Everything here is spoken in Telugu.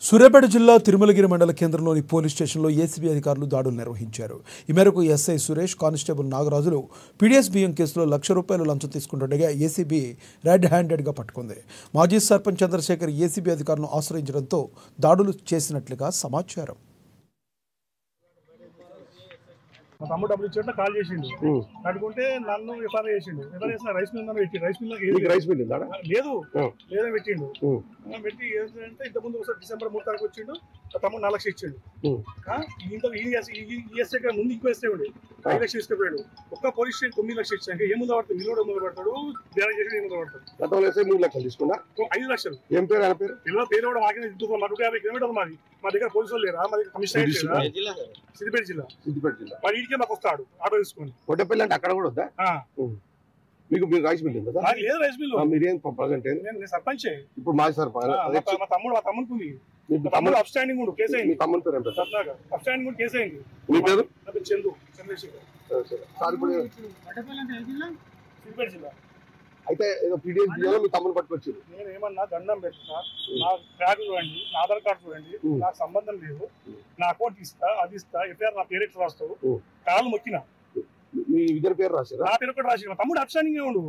సూర్యాపేట జిల్లా తిరుమలగిరి మండల కేంద్రంలోని పోలీస్ స్టేషన్లో ఏసీబీ అధికారులు దాడులు నిర్వహించారు. ఈ మేరకు SI Suresh, constable Nagarajulu PDS బియ్యం కేసులో ₹1,00,000 లంచం తీసుకుంటుండగా ఏసీబీ రెడ్ హ్యాండెడ్గా పట్టుకుంది. మాజీ సర్పంచ్ చంద్రశేఖర్ ఏసీబీ అధికారులను ఆశ్రయించడంతో దాడులు చేసినట్లుగా సమాచారం. మా తమ్ముడు డబ్బులు ఇచ్చేట కాల్ చేసిండు, కట్టుకుంటే నన్ను ఎఫ్ఐఆర్ చేసిండు. ఎఫ్ఐఆర్ చేసిన రైస్ మిల్ పెట్టి రైస్ మిల్ లేదు లేదని పెట్టిండు. పెట్టి ఏంటంటే ఇంతకుముందు ఒకసారి డిసెంబర్ 3 తారీఖు వచ్చిండు, తమ్ముడు 4 లక్షలు ఇచ్చిండు. ఈఎస్ఐ ముందు ఇంకో ఎస్ఐ ఉండి 5 లక్షలు తీసుకుపోయాడు. ఒక్క పోలీస్ స్టేషన్ 9 లక్షలు ఇచ్చాక ఏ ముందు పడతాడు, నిల్వ ముందు పడతాడు, బేరం చేసి ఏ ముందు పడతాడు. 3 లక్షలు తీసుకున్నా 5 లక్షలు ఏం పేరు ఆయన పేరు పేరు కూడా మాకే 150 కిలోమీటర్లు మాది. మా దగ్గర పోలీసులు లేరా? మా దగ్గర కమిషనర్ సిద్దిపేట జిల్లా మరి ఇంటికే మాకు వస్తాడు ఆటో తీసుకొని. కొట్టపల్లి అంటే అక్కడ కూడా వద్దా? మీకు రైస్ మిల్ ఉందా? లేదు రైస్ మిల్. మీరేం ప్రజెంట్ సర్పంచ్ ఇప్పుడు మాజీ సర్పంచ్. మా తమ్మునికి ఉంది. తమ్ముడు అప్స్టాండింగ్ ఉండు కేసు అయింది. తమ్ముని పేరు ఎంత? అప్స్టాండింగ్ ఉండి కేసు అయింది. మీ పేరు? చంద్రశేఖర్. సిద్దిపేట జిల్లా. అయితే ఏదో పీడీఎస్ బియ్యంలో మీ తమ్ముని పట్టుకొచ్చారు. నేను ఏమన్నా దండం పెట్టుతా, నా కార్డు చూడండి, నా ఆధార్ కార్డు చూడండి, నాకు సంబంధం లేదు, నా అకౌంట్ ఇస్తా, అది ఇస్తా, ఎఫ్ఐఆర్ నా పేరు ఎట్లా రాస్తావు, కాళ్ళు మొక్కిన మీ ఇద్దరు పేరు రాశారు. నా పేరు కూడా రాసి. తమ్ముడు అప్స్టాండింగ్ ఉండు.